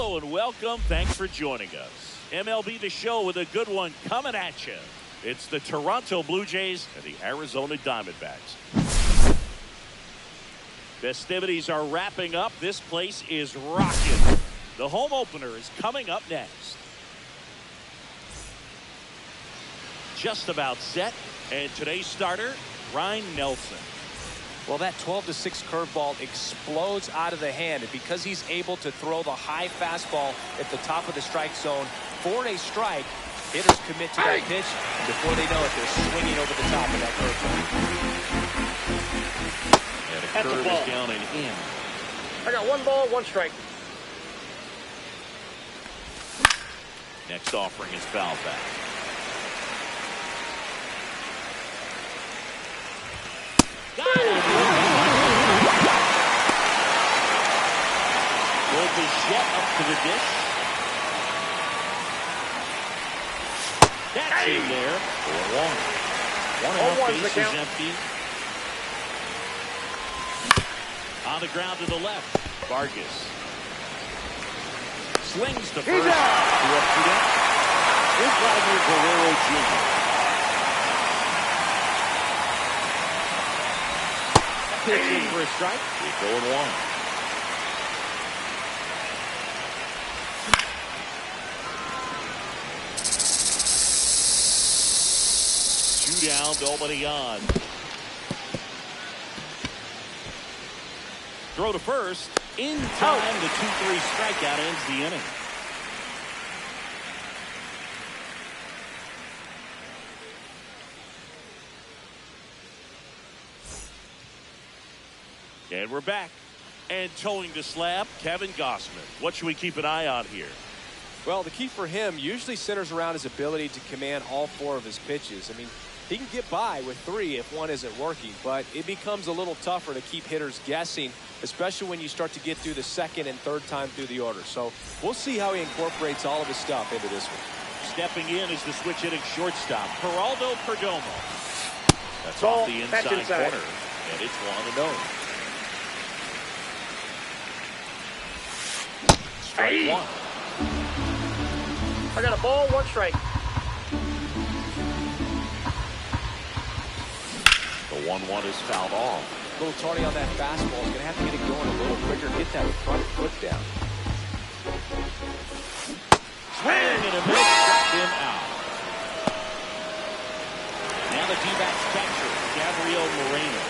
Hello and welcome. Thanks for joining us. MLB The Show with a good one coming at you. It's the Toronto Blue Jays and the Arizona Diamondbacks. Festivities are wrapping up. This place is rocking. The home opener is coming up next. Just about set. And today's starter, Ryan Nelson. Well, that 12-6 curveball explodes out of the hand, and because he's able to throw the high fastball at the top of the strike zone for a strike, hitters commit to that pitch, and before they know it, they're swinging over the top of that curveball. And the curve is down and in. I got 1 ball, 1 strike. Next offering is foul back. Got it. Bichette up to the dish. That's in there. 4-1. 1 out, base is empty. On the ground to the left. Vargas slings to first. Here's Vladimir Guerrero Jr. Pitching for a strike. 3-1. Down, nobody on. Throw to first. In time, the 2-3 strikeout ends the inning. And we're back. And towing the slab, Kevin Gossman. What should we keep an eye on here? Well, the key for him usually centers around his ability to command all 4 of his pitches. I mean, he can get by with 3 if 1 isn't working, but it becomes a little tougher to keep hitters guessing, especially when you start to get through the 2nd and 3rd time through the order. So we'll see how he incorporates all of his stuff into this one. Stepping in is the switch hitting shortstop, Geraldo Perdomo. That's off the inside corner, and it's 1-0. Strike 1. I got a ball, 1 strike. The 1-1 is fouled off. A little tardy on that fastball. He's going to have to get it going a little quicker. Get that front foot down. Swing and a miss. Struck him out. Now the D-backs catcher, Gabriel Moreno.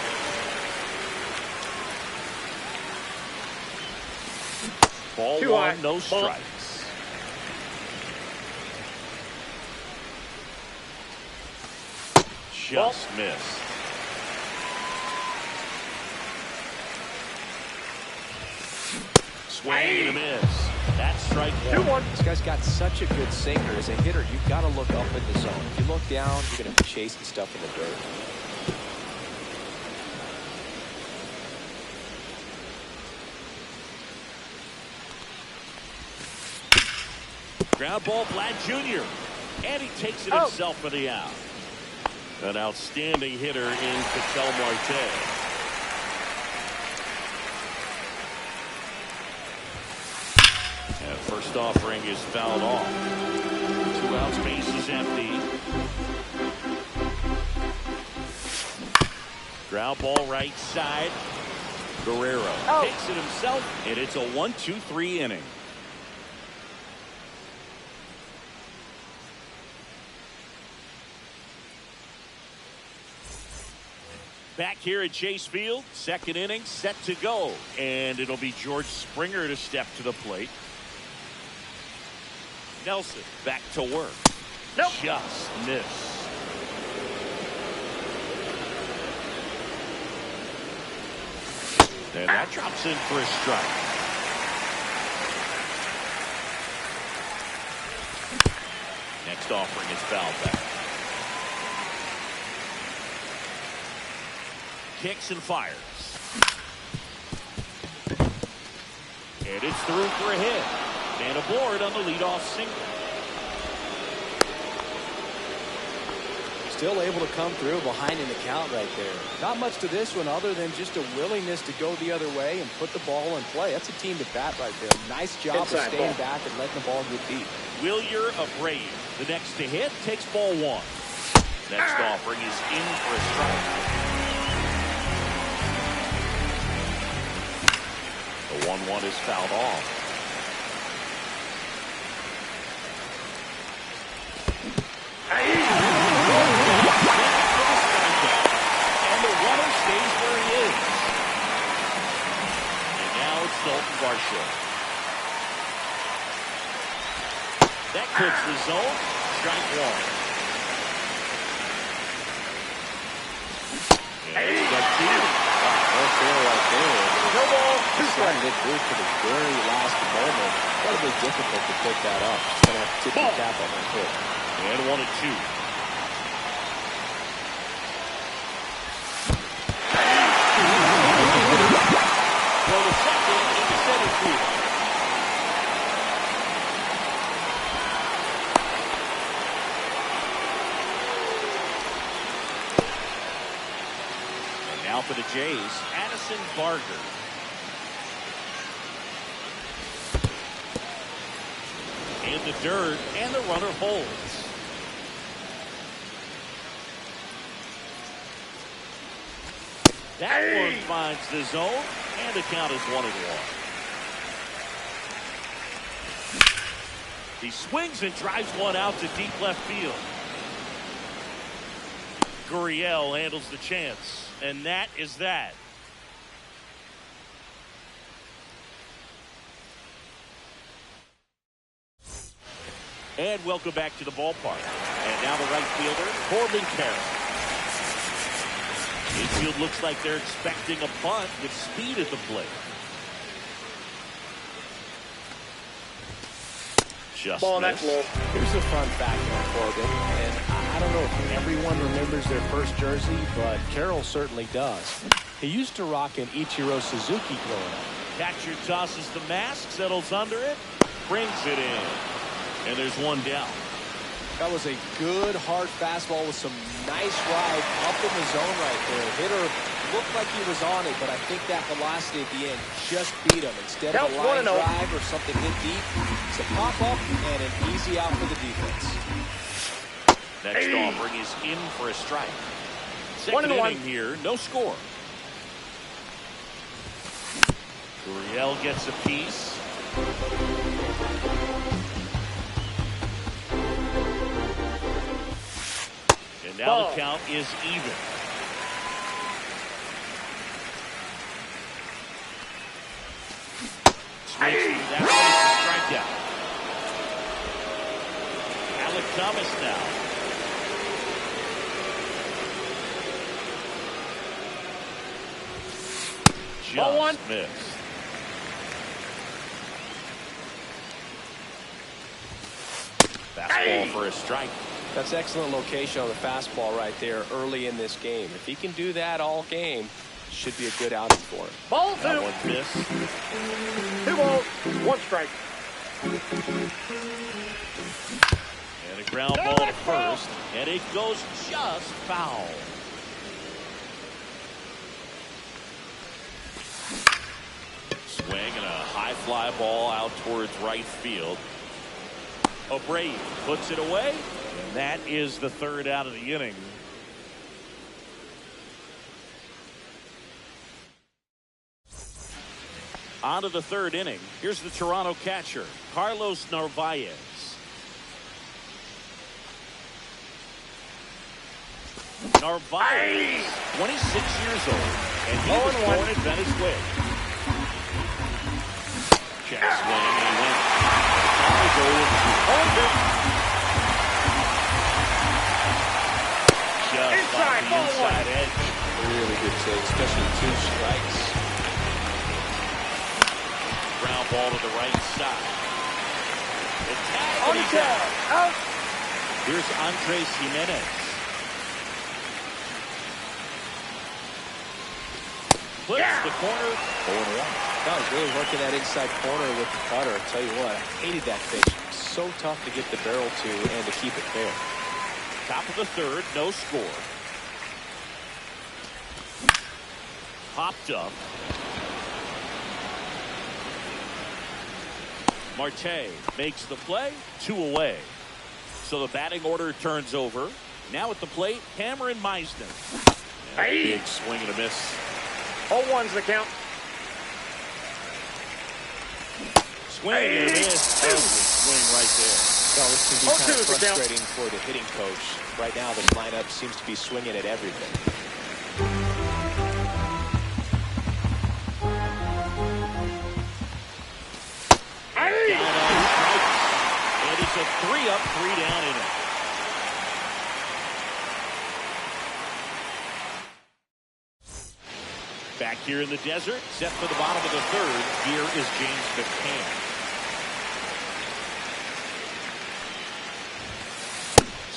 Ball 1, no strikes. Just missed. Swing and a miss. That's strike 1. This guy's got such a good sinker. As a hitter, you've got to look up in the zone. If you look down, you're going to be chasing stuff in the dirt. Ground ball, Vlad Jr. And he takes it himself for the out. An outstanding hitter in Ketel Marte. And first offering is fouled off. 2 outs, base is empty. Ground ball right side. Guerrero takes it himself, and it's a 1-2-3 inning. Back here at Chase Field, 2nd inning set to go, and it'll be George Springer to step to the plate. Nelson back to work. Just missed. And that drops in for a strike. Next offering is fouled back. Kicks and fires. And it's through for a hit. And aboard on the leadoff single. still able to come through behind in the count right there. Not much to this one other than just a willingness to go the other way and put the ball in play. That's a team to bat right there. Nice job of staying back and letting the ball get deep. Wilyer Abreu, the next to hit, takes ball one. Next offering is in for a strike. The 1-1 is fouled off. And the runner stays where he is. And now it's Dalton Varsho. That clips the zone. Strike one. And it's got two. No fair right there. No ball, two strikes. It grew to the very last moment. Incredibly difficult to pick that up. Just going to have to tip your cap on that hit. And 1-2. Throw the second into center field. And now for the Jays, Addison Barger. In the dirt, and the runner holds. That one finds the zone, and the count is 1-1. He swings and drives one out to deep left field. Gurriel handles the chance, and that is that. And welcome back to the ballpark. And now the right fielder, Corbin Carroll. Infield looks like they're expecting a bunt with speed at the plate. Just Ball next low. Here's a fun fact on Corbin, and I don't know if everyone remembers their first jersey, but Carroll certainly does. He used to rock an Ichiro Suzuki growing up. Catcher tosses the mask, settles under it, brings it in. And there's one down. That was a good hard fastball with some nice ride up in the zone right there. Hitter looked like he was on it, but I think that velocity at the end just beat him. Instead of a line drive or something hit deep, it's a pop up and an easy out for the defense. Next offering is in for a strike. Second inning here, no score. Gurriel gets a piece. And now the count is even. Strikes him. That one is a strikeout. Alec Thomas now. Just missed. Fastball for a strike. That's excellent location on the fastball right there early in this game. If he can do that all game, should be a good outing for him. Ball That two. one missed. 2 balls, 1 strike. And a ground ball to first. And it goes just foul. Swing and a high fly ball out towards right field. Abreu puts it away. And that is the third out of the inning. On to the third inning. Here's the Toronto catcher, Carlos Narvaez. Narvaez, 26 years old, and he was born in Venezuela. Check swing, and he went. Just off the inside edge. Really good take, especially 2 strikes. Ground ball to the right side. The tag, On the tag. Out. Here's Andres Jimenez. Flips the corner. 4-1. That was really working that inside corner with the cutter. I tell you what, I hated that pitch. So tough to get the barrel to and to keep it fair. Top of the third, no score. Popped up. Marte makes the play, 2 away. So the batting order turns over. Now at the plate, Cameron Meisner. Big swing and a miss. 0-1's the count. Swing and a miss. Ugly swing right there. Well, this can be kind of 0-2's the count. frustrating for the hitting coach. Right now, this lineup seems to be swinging at everything. And it's a 3-up, 3-down inning. Back here in the desert, set for the bottom of the third. Here is James McCann.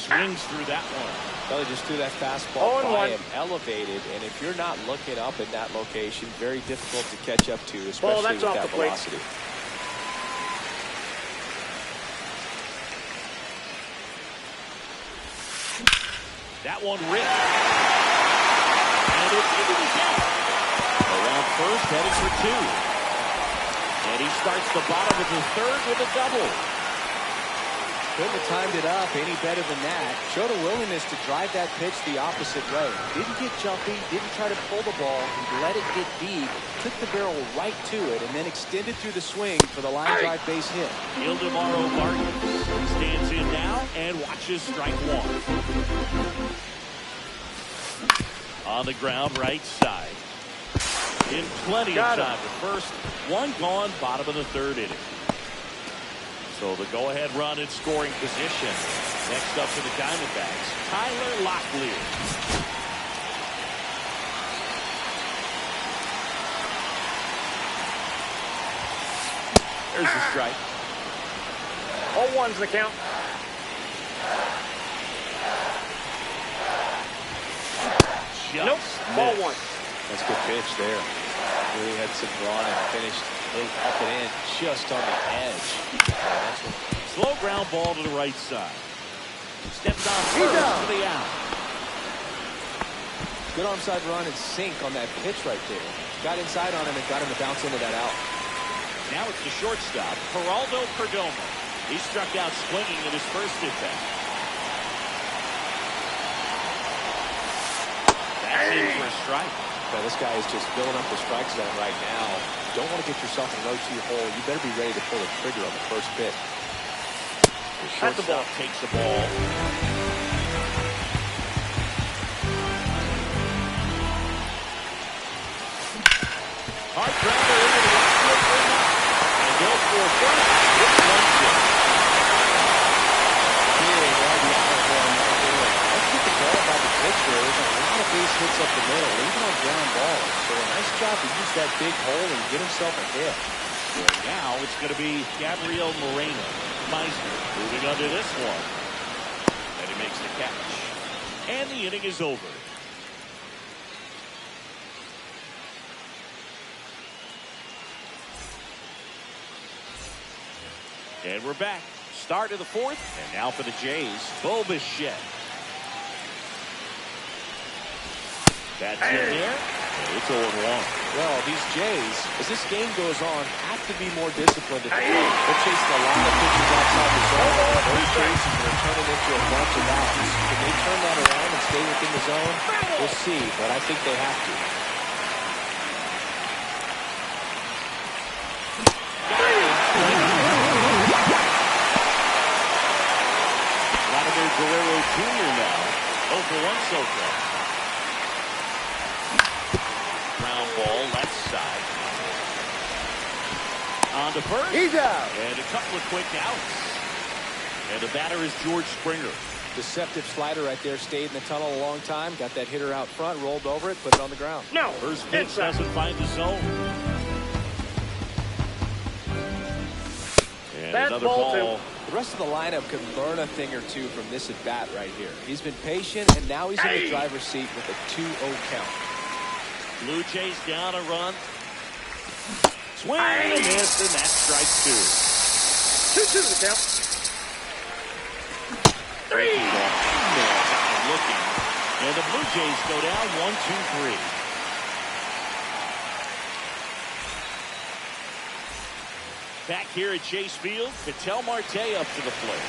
Swings through that one. Well, they just threw that fastball by 0-1. him, elevated, and if you're not looking up in that location, very difficult to catch up to, especially that's with off that the plate. velocity. That one ripped. And it's into the gap. Around first, heading for 2. And he starts the bottom of the third with a double. Couldn't have timed it up any better than that. Showed a willingness to drive that pitch the opposite way. Didn't get jumpy, didn't try to pull the ball. He let it get deep, took the barrel right to it, and then extended through the swing for the line drive base hit. Ildemaro Vargas stands in now and watches strike 1. On the ground, right side. In plenty of time. The first one gone, bottom of the third inning. So the go-ahead run in scoring position. Next up for the Diamondbacks, Tyler Locklear. There's the strike. 0-1's the count. Nope. Ball 1. That's a good pitch there. Really had some run and finished up and in just on the edge. That's what... Slow ground ball to the right side. Steps on first for the out. Good onside run and sink on that pitch right there. Got inside on him and got him to bounce into that out. Now it's the shortstop, Geraldo Perdomo. He struck out swinging in his first at-bat. That's in for a strike. Now, this guy is just filling up the strike zone right now. Don't want to get yourself in a low 2 hole. You better be ready to pull the trigger on the first pitch. The shortstop takes the ball. Hard grounder into the outfield for a knock. And goes for a first. It's 1-0. Here, RBI for him right there. Let's get the ball by the pitcher. There's a lot of base hits up the middle, even on ground balls. So a nice job to use that big hole and get himself a hit. And now it's going to be Gabriel Moreno. Meisner moving under this one. And he makes the catch. And the inning is over. And we're back. Start of the fourth. And now for the Jays, Bo Bichette. That's in there. And it's 0-1. Well, these Jays, as this game goes on, have to be more disciplined at the plate. They're chasing a lot of pitches outside the zone. Those chases are turning into a bunch of outs. Can they turn that around and stay within the zone? We'll see, but I think they have to. Vladimir Guerrero Jr. now. 0-for-1 so far. Ground ball left side. On to first. He's out. And a couple of quick outs. And the batter is George Springer. Deceptive slider right there. Stayed in the tunnel a long time. Got that hitter out front. Rolled over it. Put it on the ground. No. First pitch doesn't find the zone. And That's another ball ball. The rest of the lineup could learn a thing or two from this at bat right here. He's been patient, and now he's in the driver's seat with a 2-0 count. Blue Jays down a run. Swing and a miss, and that's strike 2. 2-2 the count. 3. looking. And the Blue Jays go down 1-2-3. Back here at Chase Field, Ketel Marte up to the plate.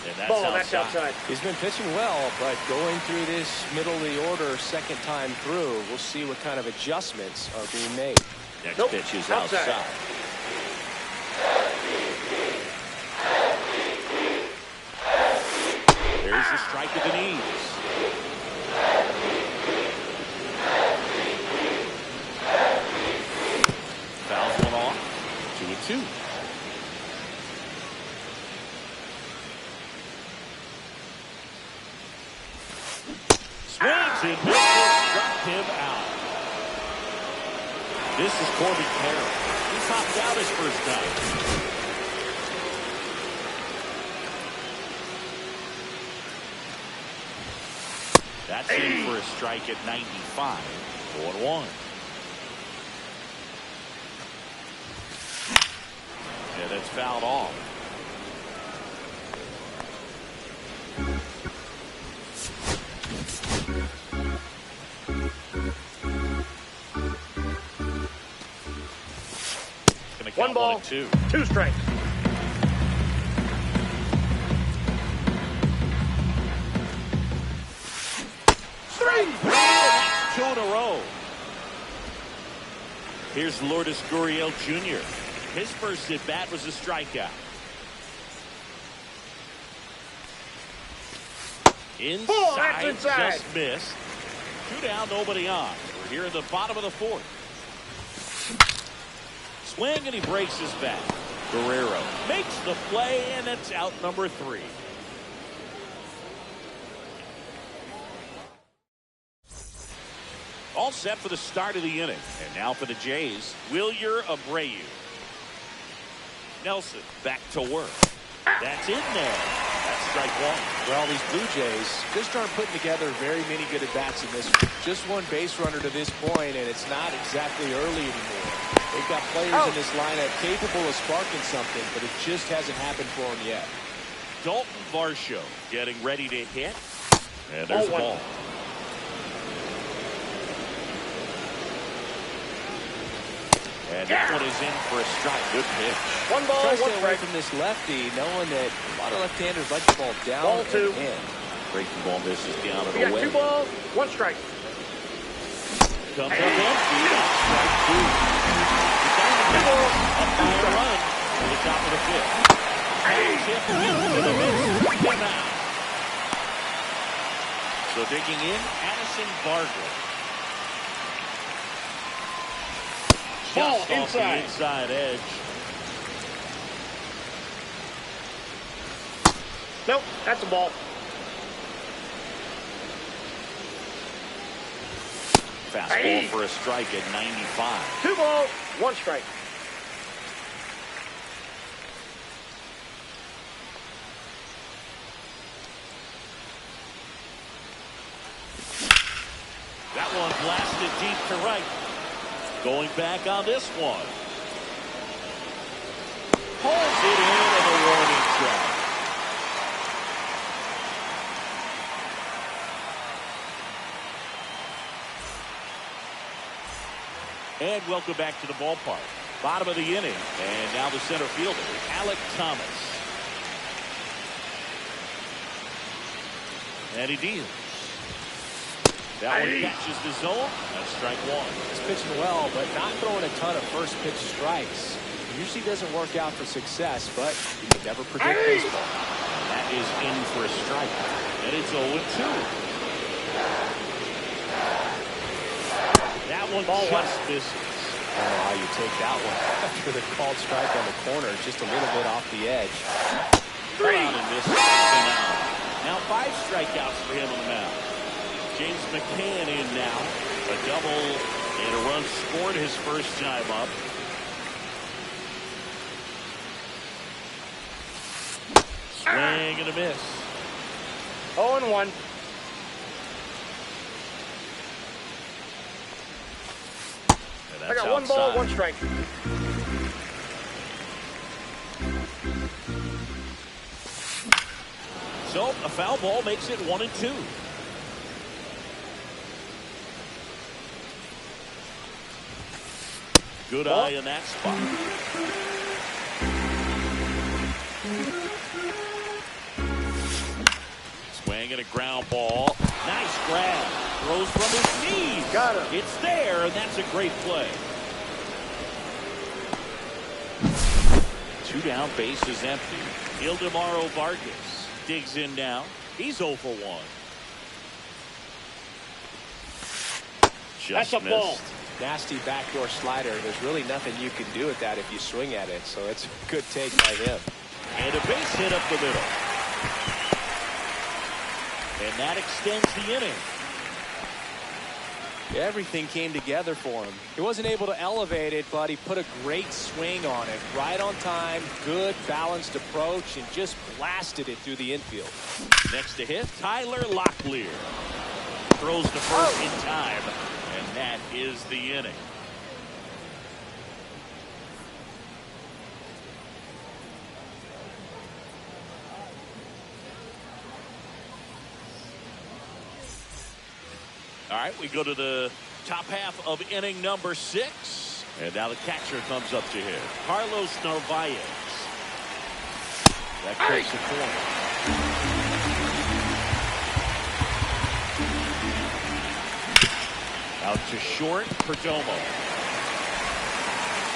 And that's outside. He's been pitching well, but going through this middle of the order second time through, we'll see what kind of adjustments are being made. Next pitch is outside. There's the strike at the knees. Fouls one off. 2-2. Swings and misses, struck him out. This is Corbin Carroll. He popped out his first time. That's in for a strike at 95. 0-1. And that's fouled off. One ball, 2 strikes. That's 2 in a row. Here's Lourdes Gurriel Jr. His first at bat was a strikeout. Inside, just missed. 2 down, nobody on. We're here in the bottom of the 4th. Swing and he breaks his bat. Guerrero makes the play, and it's out number 3. All set for the start of the inning. And now for the Jays, Wilyer Abreu. Nelson back to work. That's in there. That's strike 1. Well, these Blue Jays just aren't putting together very many good at-bats in this one. Just one base runner to this point, and it's not exactly early anymore. They've got players in this lineup capable of sparking something, but it just hasn't happened for them yet. Dalton Varsho getting ready to hit. And there's the ball. And that one is in for a strike. Good pitch. One ball, Try to one stay away strike. from this lefty, knowing that a lot of left-handers like the ball down Ball 2. and in. Breaking ball misses down and We got away. 2 balls, 1 strike. Comes up empty. That's strike 2. Two balls, Up by a run to the top of the 5th. Hit to the miss. Him out. So digging in, Addison Barger. Ball Just off the inside. inside edge. Nope, that's a ball. Fastball for a strike at 95. 2 balls, 1 strike. That one blasted deep to right. Going back on this one. Pulls it in and a warning track. And welcome back to the ballpark. Bottom of the inning. And now the center fielder, Alec Thomas. And he deals. That one catches the zone. That's strike 1. He's pitching well, but not throwing a ton of first pitch strikes. Usually doesn't work out for success, but you can never predict baseball. And that is in for a strike. And it's 0-2. That one just misses. I don't know how you take that one after the called strike on the corner, just a little bit off the edge. 3 and misses. Now 5 strikeouts for him on the mound. James McCann in now. A double and a run scored his first time up. Swing and a miss. 0-1. And I that's got 1 ball, outside. 1 strike. So a foul ball makes it 1-2. Good eye in that spot. Swing and a ground ball. Nice grab. Throws from his knees. Got him. It's there, and that's a great play. 2 down, base is empty. Ildemaro Vargas digs in now. He's 0 for 1. Just That's a ball. missed. Nasty backdoor slider. There's really nothing you can do with that if you swing at it. So it's a good take by him. And a base hit up the middle. And that extends the inning. Everything came together for him. He wasn't able to elevate it, but he put a great swing on it. Right on time, good balanced approach, and just blasted it through the infield. Next to hit, Tyler Locklear. Throws to first in time. And that is the inning. All right, we go to the top half of inning number 6. And now the catcher comes up to hit. Carlos Narvaez. That takes the corner. Out to short, Perdomo.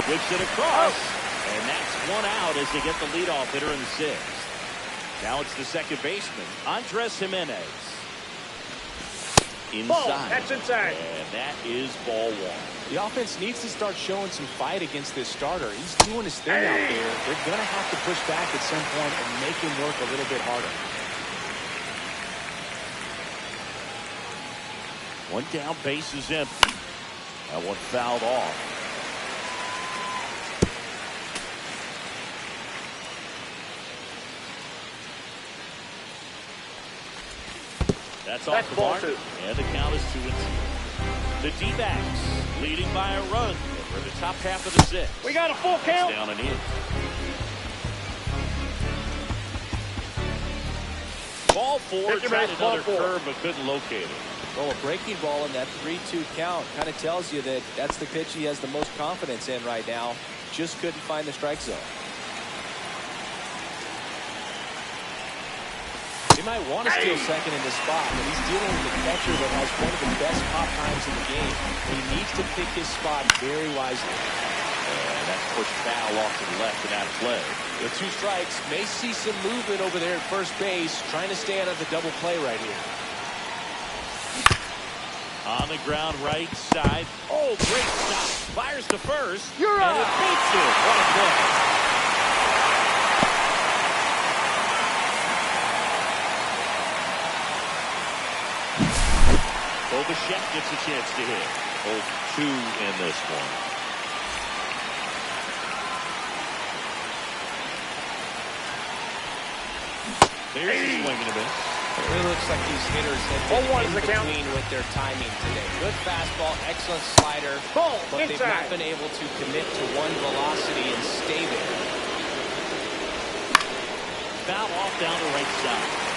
Whips it across. And that's 1 out as they get the leadoff hitter in the 6th. Now it's the second baseman, Andres Jimenez. Inside. Ball. That's inside. And that is ball 1. The offense needs to start showing some fight against this starter. He's doing his thing out there. They're going to have to push back at some point and make him work a little bit harder. 1 down, base is empty. That one fouled off. That's off the ball mark. 2. And the count is 2-2. The D-backs leading by a run for the top half of the 6th. We got a full count. Down and in. Ball 4, tried another curve but couldn't locate it. Well, a breaking ball in that 3-2 count kind of tells you that that's the pitch he has the most confidence in right now. Just couldn't find the strike zone. He might want to steal second in this spot, but he's dealing with a catcher that has one of the best pop times in the game. He needs to pick his spot very wisely. And that's pushed foul off to the left and out of play. With 2 strikes, may see some movement over there at first base, trying to stay out of the double play right here. On the ground, right side. Oh, great stop. Fires to first. You're and out. it beats it. What a play. Bichette gets a chance to hit. 0-2 in this one. There's a swing and a miss. It really looks like these hitters have been in between with their timing today. Good fastball, excellent slider, Ball, but they've not inside. been able to commit to one velocity and stay there. Foul off down the right side.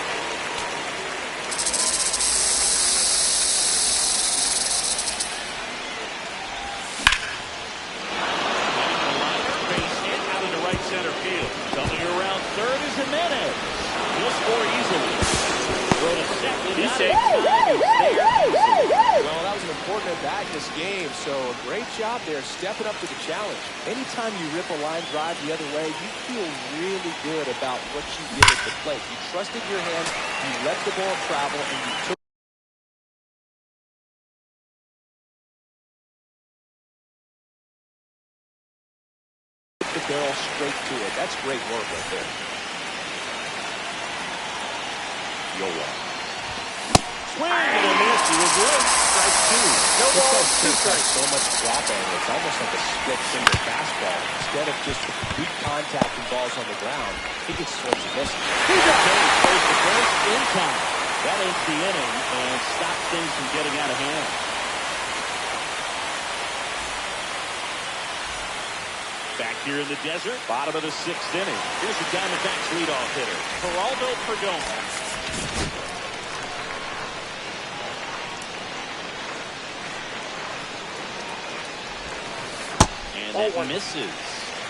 Center field. Coming around third is Jimenez. He'll score easily. Throw to second. He takes time. He's there. Well, that was an important at bat in this game, so a great job there stepping up to the challenge. Anytime you rip a line drive the other way, you feel really good about what you did at the plate. You trusted your hands, you let the ball travel, and you took the barrel straight to it. That's great work right there. Yoa. Swing and a miss. He was late. Strike 2. No ball, 2 strikes. So much drop angle. It's almost like a split finger fastball. Instead of just weak contact and balls on the ground, he gets swings and misses. He's a base. Goes to first in time. That ends the inning and stops things from getting out of hand. Back here in the desert, bottom of the 6th inning. Here's the Diamondbacks leadoff hitter, Geraldo Perdomo. And that misses.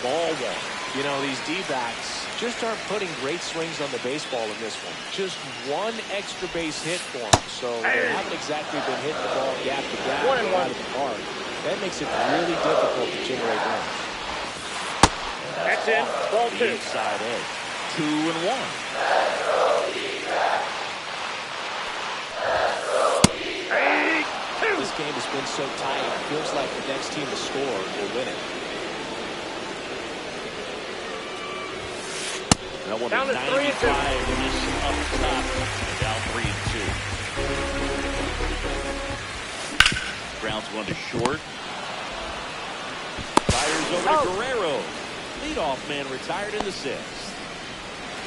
Ball one. You know, these D-backs just aren't putting great swings on the baseball in this one. Just one extra base hit for them. So they haven't exactly been hitting the ball gap to gap out of the park. That makes it really difficult to generate runs. That's in. Ball two. Inside edge. 2-1. This game has been so tight. It feels like the next team to score will win it. Down to 3-2. Up top. Down 3-2. Grounds one to short. Fires over to Guerrero. Leadoff man retired in the 6th.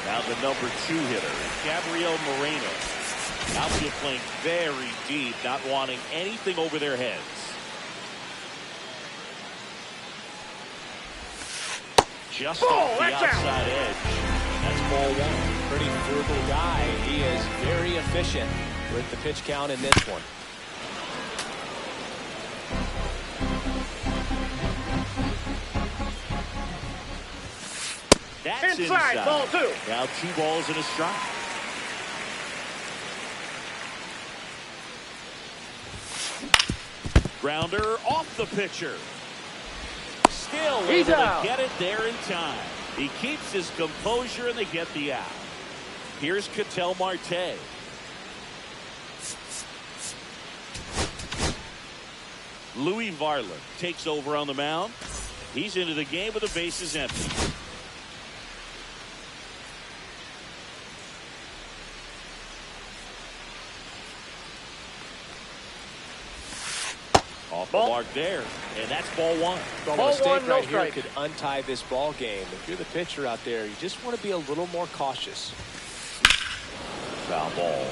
Now the number 2 hitter, Gabriel Moreno. Outfield playing very deep, not wanting anything over their heads. Just off the outside edge. That's ball one. Pretty frugal guy. He is very efficient with the pitch count in this one. That's inside. Ball two. Now 2 balls and a strike. Grounder off the pitcher. Still able to get it there in time. He keeps his composure and they get the out. Here's Ketel Marte. Louis Varland takes over on the mound. He's into the game with the bases empty. Off the mark there, and that's ball one. Well, a mistake right here could untie this ball game. If you're the pitcher out there, you just want to be a little more cautious. Foul ball.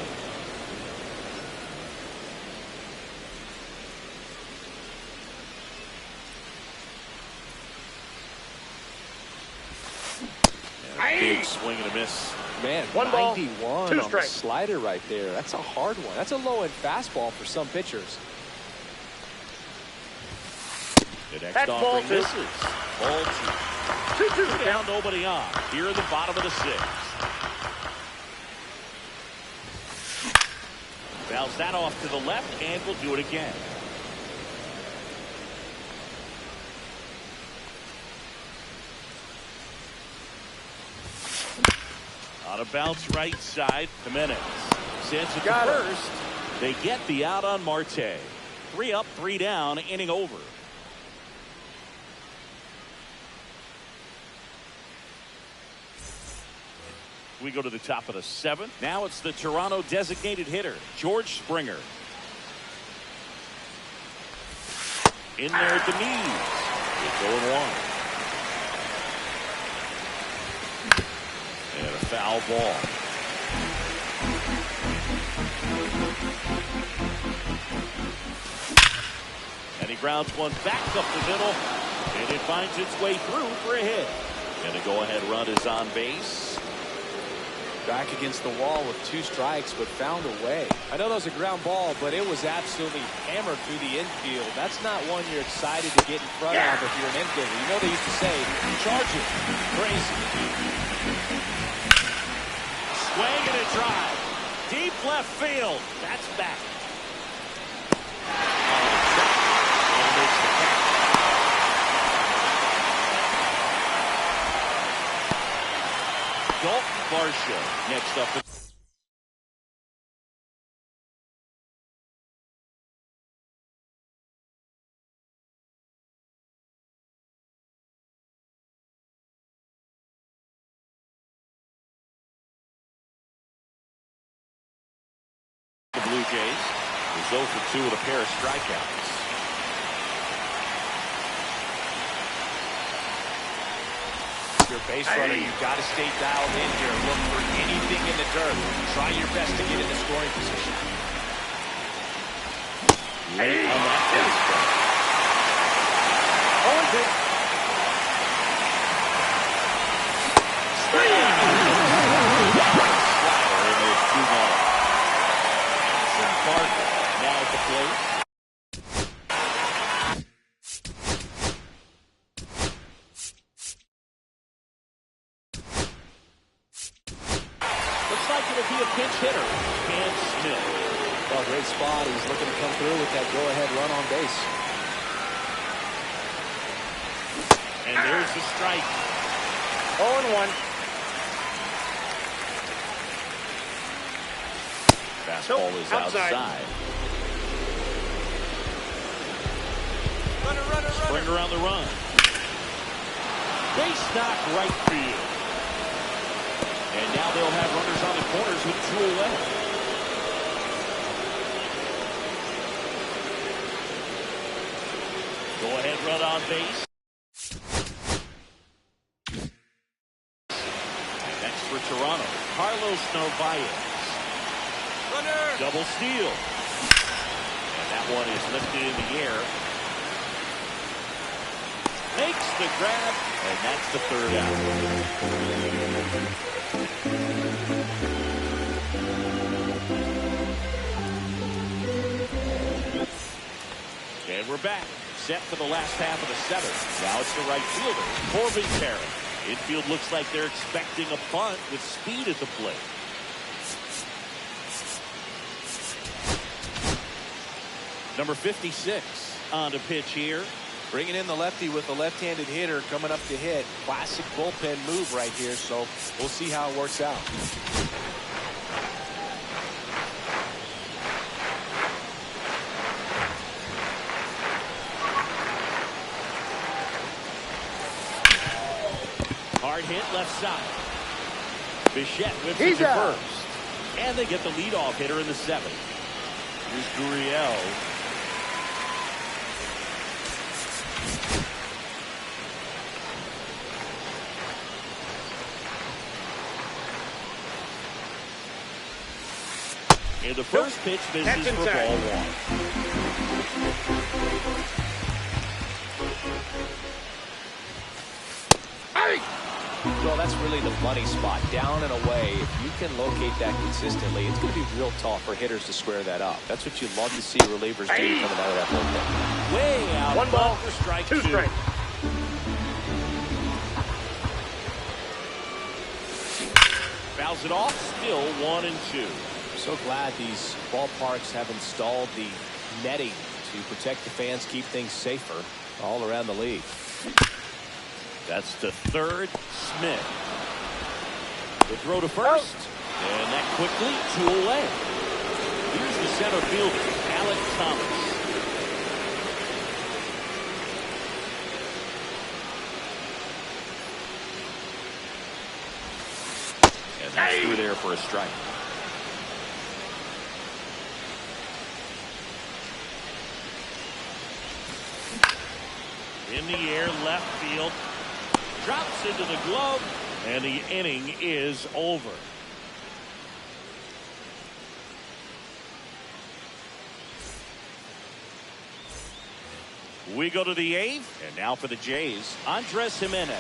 Big swing and a miss. Man, 91 on the slider right there. That's a hard one. That's a low-end fastball for some pitchers. The next offering misses. Ball 2. 2-2 down, nobody on. Here in the bottom of the 6th. Fouls that off to the left, and will do it again. On a bounce right side, Jimenez sends it to first. They get the out on Marte. 3 up, 3 down, inning over. We go to the top of the 7th. Now it's the Toronto designated hitter, George Springer. In there at the knees. It's 0-1. And a foul ball. And he grounds one back up the middle. And it finds its way through for a hit. And the go-ahead run is on base. Back against the wall with 2 strikes, but found a way. I know that was a ground ball, but it was absolutely hammered through the infield. That's not one you're excited to get in front of if you're an infielder. You know they used to say, charge it. Crazy. Swing and a drive. Deep left field. That's back. Dalton Varsho next up. The Blue Jays is 0 for 2 with a pair of strikeouts. Your base runner, you've got to stay dialed in here. Look for anything in the dirt. Try your best to get in the scoring position. Late on that baseball. Parker now at the plate. Looks like it'll be a pinch hitter. Cam Smith. Well, great spot. He's looking to come through with that go-ahead run on base. And there's the strike. 0-1. Fastball is outside. Runner. Springer on the run. Base knock right field. And now they'll have runners on the corners with 2 away. Go ahead run on base. Next for Toronto, Carlos Narvaez. Runner. Double steal. And that one is lifted in the air. Makes the grab, and that's the 3rd out. And we're back, set for the last half of the 7th. Now it's the right fielder, Corbin Carroll. Infield looks like they're expecting a bunt with speed at the plate. Number 56 on the pitch here. Bringing in the lefty with a left-handed hitter coming up to hit. Classic bullpen move right here, so we'll see how it works out. Hard hit left side. Bichette whips it to first. And they get the leadoff hitter in the 7th. Here's Gurriel. And the first pitch misses for ball 1. Well, that's really the money spot. Down and away. If you can locate that consistently, it's going to be real tough for hitters to square that up. That's what you love to see relievers do coming out of that bullpen. Way out. 1 ball for strike 2 strikes. Fouls it off. Still 1-2. So glad these ballparks have installed the netting to protect the fans, keep things safer all around the league. That's the 3rd. Smith. The throw to first. And that quickly 2 away. Here's the center fielder, Alec Thomas. And that's through there for a strike. In the air, left field. Drops into the glove, and the inning is over. We go to the 8th, and now for the Jays, Andres Jimenez.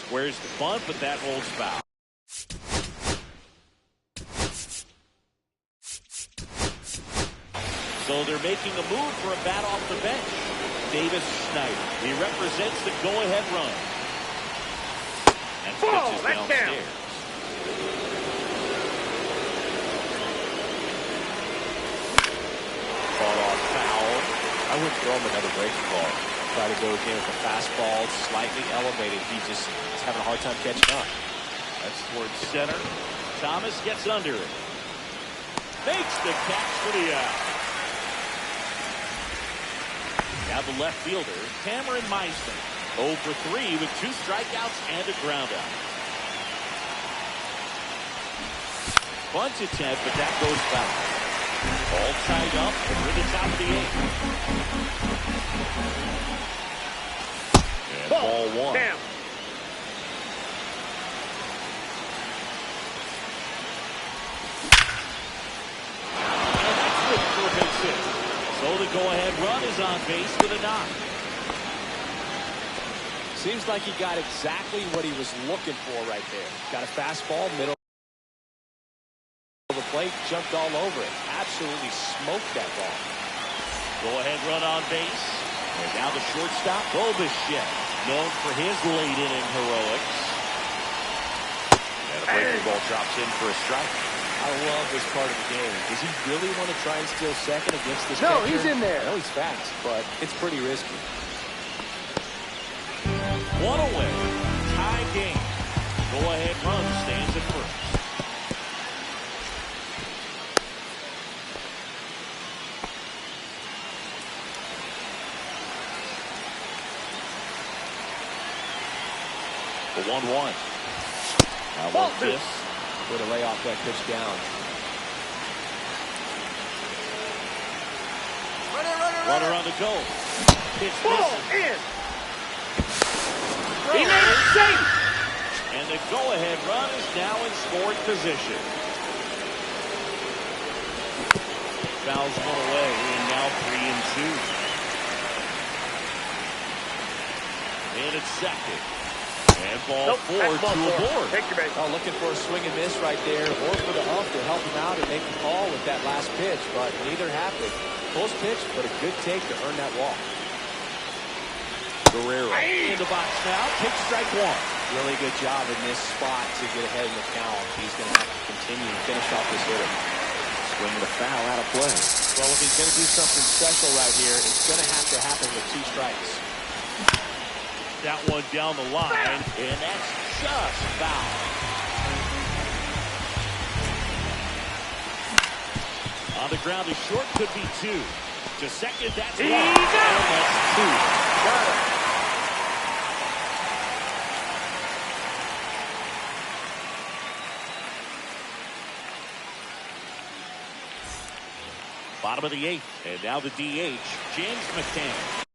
Squares the bunt, but that holds foul. So they're making a move for a bat off the bench. Davis Schneider. He represents the go-ahead run. And pitches downstairs. Caught off foul. I wouldn't throw him another breaking ball. Try to go again with a fastball, slightly elevated. He's having a hard time catching up. That's towards center. Thomas gets under it. Makes the catch for the out. Now the left fielder, Cameron Meisner. 0 for 3 with 2 strikeouts and a ground out. Bunt attempt, but that goes foul. All tied up, and we're at the top of the 8th. And ball 1. Damn. And that's good for a base hit. So the go-ahead run is on base with a knock. Seems like he got exactly what he was looking for right there. Got a fastball, middle of the plate, jumped all over it. Absolutely smoked that ball. Go ahead run on base. And now the shortstop, Bichette, known for his late inning heroics. And a breaking ball drops in for a strike. I love this part of the game. Does he really want to try and steal second against this No, pitcher? he's in there. I know he's fast, but it's pretty risky. One away. Tie game. Go ahead run stands at first. The 1-1. Now watch this. Way to lay off that pitch down. Runner on the go. Pitch Ball misses. in. He made it safe. And the go-ahead run is now in scoring position. Fouls one away, and now 3-2. In at second. And ball four to a board. Take your base. Oh, looking for a swing and miss right there, or for the ump to help him out and make the call with that last pitch, but neither happened. Close pitch, but a good take to earn that walk. Guerrero in the box now. Takes strike one. Really good job in this spot to get ahead in the count. He's going to have to continue to finish off this hitter. Swing and a foul out of play. Well, if he's going to do something special right here, it's going to have to happen with 2 strikes. That one down the line, and that's just foul. On the ground, is short, could be 2. To second, that's 1. And that's 2. Got it. Bottom of the 8th, and now the DH, James McCann.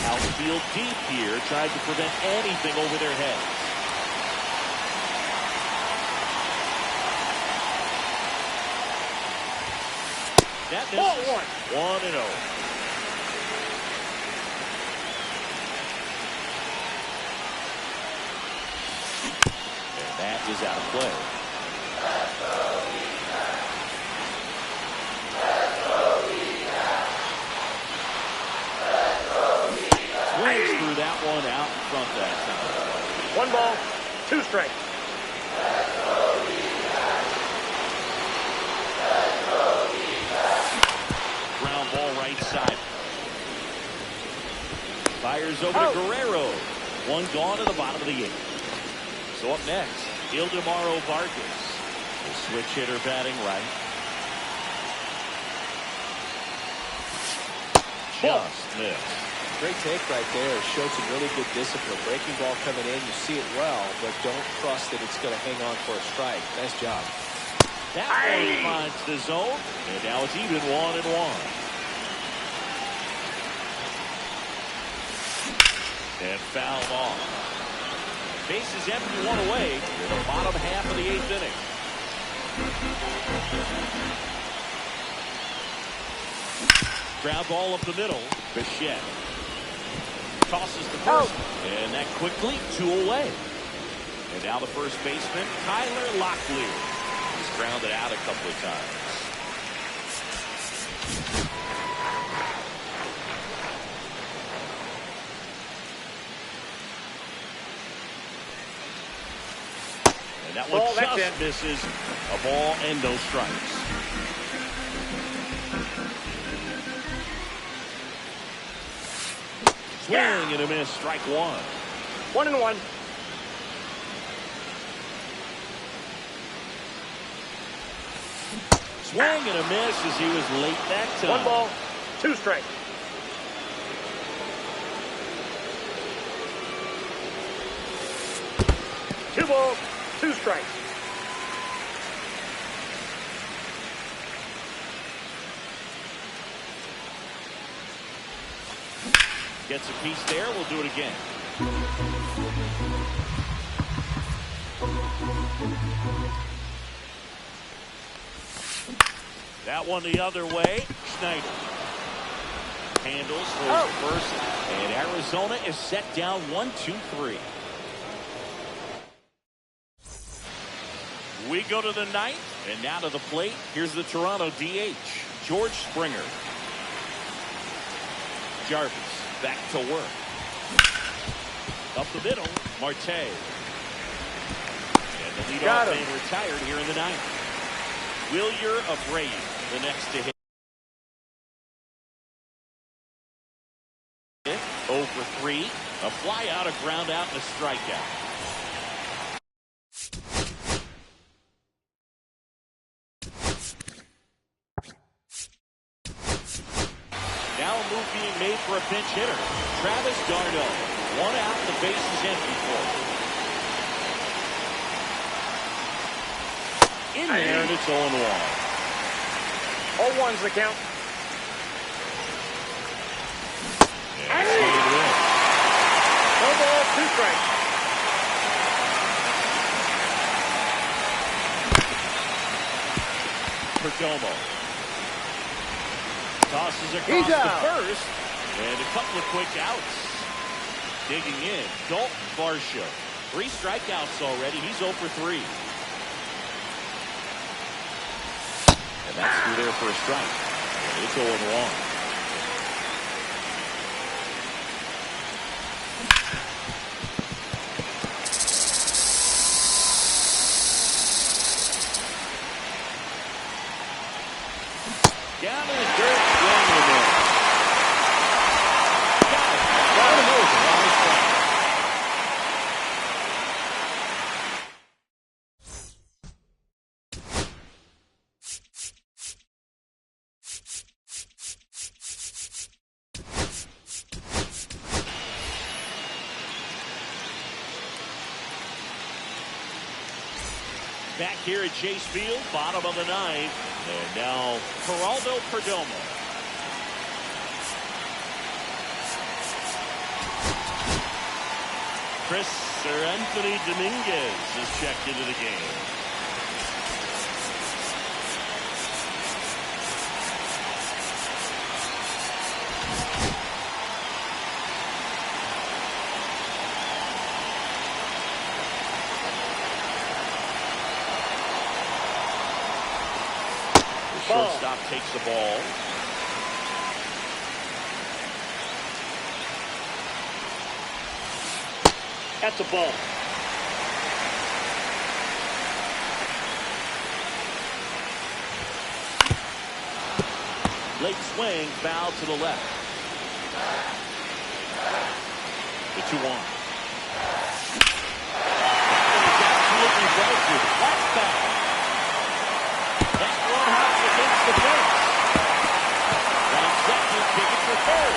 Outfield deep here, tried to prevent anything over their heads. That misses. 1-0. And that is out of play. Swings through that one out in front that time. 1 ball, 2 strikes. Ground ball right side. Fires over to Guerrero. 1 gone to the bottom of the 8th. So up next, Ildemaro Vargas. The switch hitter batting right. Just missed. Great take right there. Showed some really good discipline. Breaking ball coming in, you see it well, but don't trust that it's going to hang on for a strike. Nice job. That one finds the zone, and now it's even 1-1. And fouled off. Base is empty, 1 away in the bottom half of the 8th inning. Ground ball up the middle. Bichette tosses the first, and that quickly 2 away. And now the first baseman, Tyler Locklear. He's grounded out a couple of times. And that one Ball, that's just it. misses. A ball and no strikes. Swing and a miss. Strike one. 1-1. Swing and a miss as he was late that time. 1 ball, 2 strikes. Two balls, 2 strikes. Gets a piece there. We'll do it again. That one the other way. Schneider handles for first, and Arizona is set down 1-2-3. We go to the ninth, and now to the plate. Here's the Toronto DH, George Springer. Jarvis back to work. Up the middle, Marte. And the leadoff man retired here in the ninth. Wilyer Abreu, the next to hit. 0 for 3. A fly out, a ground out, and a strikeout. Now a move being made for a pinch hitter. Travis d'Arnaud. 1 out, the base is empty for him. In there, and it's 0-1. 0-1's the count. And swing and miss. 1 ball, 2 strikes. Perdomo tosses across He's the out. first, and a couple of quick outs. Digging in, Dalton Varsho. 3 strikeouts already. He's 0 for 3. And that's through there for a strike. And it's 0-1. Down in the dirt, swing and a miss. Got it. Got him over on the strike. Back here at Chase Field, bottom of the ninth. And now Geraldo Perdomo. Anthony Dominguez is checked into the game. Shortstop takes the ball. That's a ball. Late swing, foul to the left. The 2-1. Absolutely belted. That's foul. That one hops against the fence. Down second, kick it for third.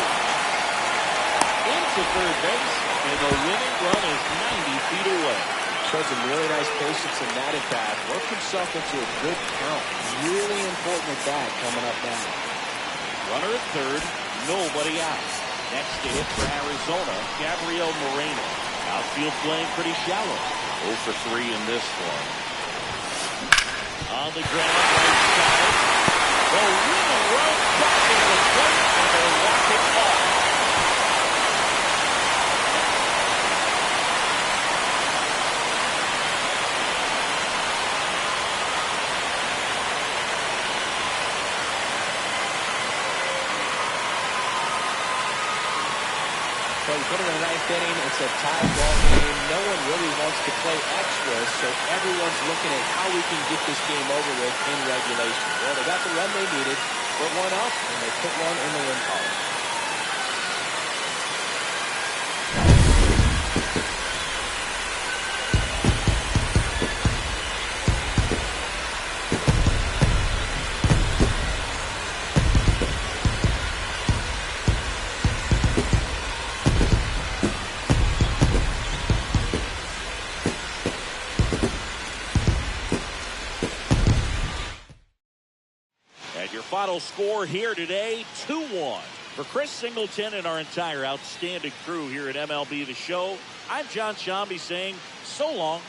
Into third base, and the winning run is 90 feet away. Showed some really nice patience in that at bat. Worked himself into a good count. Really important at bat coming up now. Runner at third, nobody out. Next to hit for Arizona, Gabriel Moreno. Outfield playing pretty shallow. 0 for 3 in this one. On the ground, right side. The winning run crosses the plate, and they walk it off. Played put in the ninth inning. It's a tie ball game. No one really wants to play extras, so everyone's looking at how we can get this game over with in regulation. Well, they got the run they needed, put one up, and they put one in the win column. Final score here today, 2-1. For Chris Singleton and our entire outstanding crew here at MLB The Show, I'm John Shambi saying so long